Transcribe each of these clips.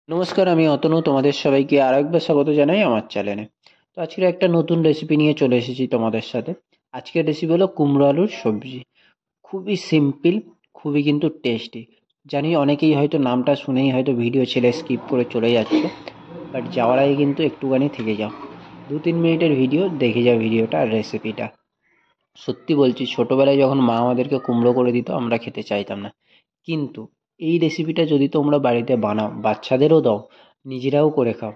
নমস্কার, আমি অতনু। তোমাদের সবাইকে আরেকবার স্বাগত জানাই আমার চ্যানেলে। তো আজকে একটা নতুন রেসিপি নিয়ে চলে এসেছি তোমাদের সাথে। আজকের রেসিপি হলো কুমড়ো আলুর সবজি। খুবই সিম্পল, খুবই কিন্তু টেস্টি। জানি অনেকেই হয়তো নামটা শুনেই হয়তো ভিডিও ছেড়ে স্কিপ করে চলে যাচ্ছে, বাট যাওয়ার আগে কিন্তু একটুখানি থেকে যাও। 2-3 মিনিটের ভিডিও, দেখে যাও ভিডিওটা আর রেসিপিটা। সত্যি বলছি, ছোটবেলায় যখন মা আমাদেরকে কুমড়ো করে দিত আমরা খেতে চাইতাম না, কিন্তু এই রেসিপিটা যদি তোমরা বাড়িতে বানাও, বাচ্চাদেরও দাও, নিজেরাও করে খাও,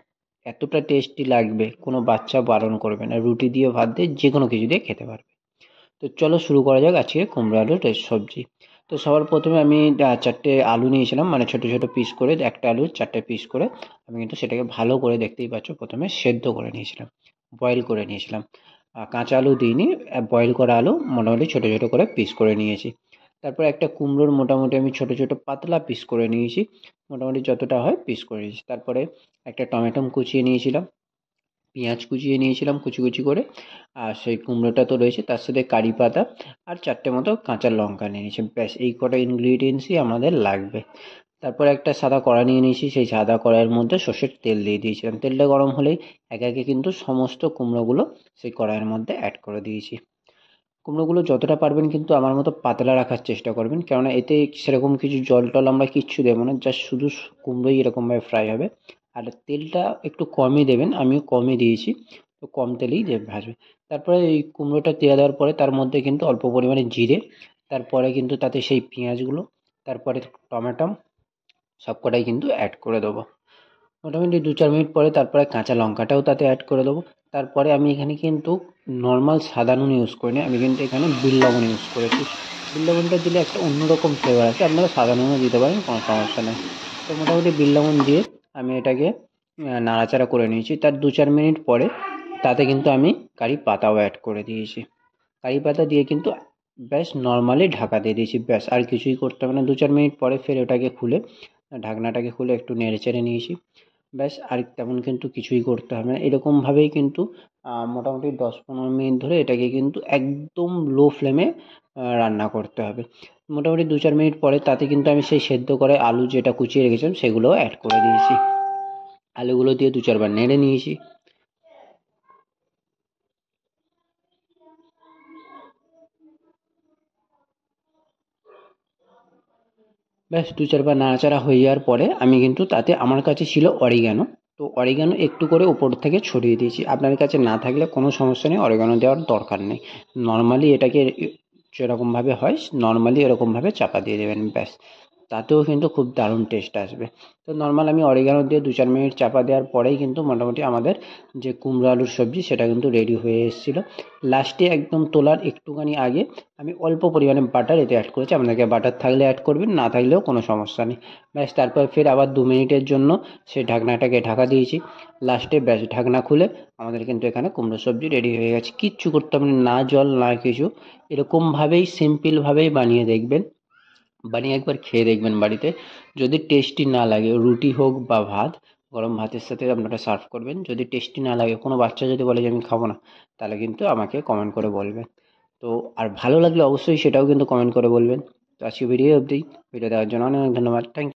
এতটা টেস্টি লাগবে কোনো বাচ্চা বারণ করবে না। রুটি দিয়ে, ভাত দিয়ে, যে কোনো কিছু দিয়ে খেতে পারবে। তো চলো শুরু করা যাক আজকে কুমড়ো আলুর সবজি। তো সবার প্রথমে আমি 4টে আলু নিয়েছিলাম, মানে ছোট ছোট পিস করে, একটা আলু 4টে পিস করে। আমি কিন্তু সেটাকে ভালো করে, দেখতেই পাচ্ছ, প্রথমে সেদ্ধ করে নিয়েছিলাম, বয়েল করে নিয়েছিলাম। কাঁচা আলু দিইনি, বয়েল করা আলু মোটামুটি ছোট ছোট করে পিস করে নিয়েছি। তারপর একটা কুমড়োর মোটামুটি আমি ছোট ছোট পাতলা পিস করে নিয়েছি, মোটামুটি যতটা হয় পিস করে নিয়েছি। তারপরে একটা টমেটো কুচিয়ে নিয়েছিলাম, পেঁয়াজ কুচিয়ে নিয়েছিলাম কুচি কুচি করে। আর সেই কুমড়োটা তো রয়েছে, তার সাথে কারি পাতা আর 4টে মতো কাঁচা লঙ্কা নিয়ে নিয়েছি। ব্যাস এই কটা ইনগ্রিডিয়েন্টসই আমাদের লাগবে। তারপর একটা সাদা কড়া নিয়ে নিয়েছি, সেই সাদা কড়াইয়ের মধ্যে সর্ষের তেল দিয়ে দিয়েছিলাম। তেলটা গরম হলেই একে একে কিন্তু সমস্ত কুমড়োগুলো সেই কড়াইয়ের মধ্যে অ্যাড করে দিয়েছি। কুমড়োগুলো যতটা পারবেন কিন্তু আমার মতো পাতলা রাখার চেষ্টা করবেন, কেননা এতে সেরকম কিছু জল টল আমরা কিচ্ছু দেবো না, জাস্ট শুধু কুমড়োই এরকমভাবে ফ্রাই হবে। আর তেলটা একটু কমই দেবেন, আমিও কমই দিয়েছি, তো কম তেলেই ভাজবে। তারপরে এই কুমড়োটা তেলে দেওয়ার পরে তার মধ্যে কিন্তু অল্প পরিমাণে জিরে, তারপরে কিন্তু তাতে সেই পেঁয়াজগুলো, তারপরে টমেটো, সবকটাই কিন্তু অ্যাড করে দেবো। মোটামুটি 2-4 মিনিট পরে তারপরে কাঁচা লঙ্কাটাও তাতে অ্যাড করে দেবো। তারপরে আমি এখানে কিন্তু নর্মাল সাদা নুন ইউজ করিনি, আমি কিন্তু এখানে বিট লবণ ইউজ করেছি। বিট লবণটা দিলে একটা অন্যরকম ফ্লেভার আসে, আপনারা সাদা নুনও দিতে পারেন, কোনো সমস্যা নেই। তো মোটামুটি বিট লবণ দিয়ে আমি এটাকে নাড়াচাড়া করে নিয়েছি। তার 2-4 মিনিট পরে তাতে কিন্তু আমি কারি পাতাও অ্যাড করে দিয়েছি। কারি পাতা দিয়ে কিন্তু ব্যাস নর্মালি ঢাকা দিয়ে দিয়েছি, ব্যাস আর কিছুই করতে হবে না। 2-4 মিনিট পরে ফের ওটাকে খুলে, ঢাকনাটাকে খুলে একটু নেড়ে চেড়ে নিয়েছি। ব্যাস আর তেমন কিন্তু কিছুই করতে হবে না। এরকমভাবেই কিন্তু মোটামুটি 10-15 মিনিট ধরে এটাকে কিন্তু একদম লো ফ্লেমে রান্না করতে হবে। মোটামুটি 2-4 মিনিট পরে তাতে কিন্তু আমি সেই সেদ্ধ করে আলু যেটা কুচিয়ে রেখেছিলাম সেগুলোও অ্যাড করে দিয়েছি। আলুগুলো দিয়ে 2-4 বার নেড়ে নিয়েছি। ব্যাস 2-4 বার নাড়াচাড়া হয়ে যাওয়ার পরে আমি কিন্তু তাতে, আমার কাছে ছিল অরিগ্যানো, তো অরিগ্যানো একটু করে উপর থেকে ছড়িয়ে দিয়েছি। আপনার কাছে না থাকলে কোনো সমস্যা নেই, অরিগ্যানো দেওয়ার দরকার নেই। নর্মালি এটাকে যেরকমভাবে হয় নর্মালি এরকমভাবে চাপা দিয়ে দেবেন, ব্যাস। তাতেও কিন্তু খুব দারুণ টেস্ট আসবে। তো নর্মাল আমি অরিগ্যানো দিয়ে 2-4 মিনিট চাপা দেওয়ার পরেই কিন্তু মোটামুটি আমাদের যে কুমড়ো আলুর সবজি সেটা কিন্তু রেডি হয়ে এসেছিলো। লাস্টে একদম তোলার একটুখানি আগে আমি অল্প পরিমাণে বাটার এতে অ্যাড করেছি, আপনাকে বাটার থাকলে অ্যাড করবেন, না থাকলেও কোনো সমস্যা নেই। ব্যাস তারপর ফের আবার 2 মিনিটের জন্য সেই ঢাকনাটাকে ঢাকা দিয়েছি। লাস্টে ব্যাস ঢাকনা খুলে আমাদের কিন্তু এখানে কুমড়ো সবজি রেডি হয়ে গেছে। কিচ্ছু করতে হবে না, না জল না কিছু। এরকমভাবেই সিম্পলভাবেই বানিয়ে দেখবেন, বানিয়ে একবার খেয়ে দেখবেন বাড়িতে। যদি টেস্টি না লাগে, রুটি হোক বা ভাত, গরম ভাতের সাথে আপনারা সার্ভ করবেন। যদি টেস্টি না লাগে, কোনো বাচ্চা যদি বলে যে আমি খাবো না, তাহলে কিন্তু আমাকে কমেন্ট করে বলবেন। তো আর ভালো লাগলে অবশ্যই সেটাও কিন্তু কমেন্ট করে বলবেন। তো আজকে ভিডিও অবধি, ভিডিও দেওয়ার জন্য অনেক অনেক ধন্যবাদ। থ্যাংক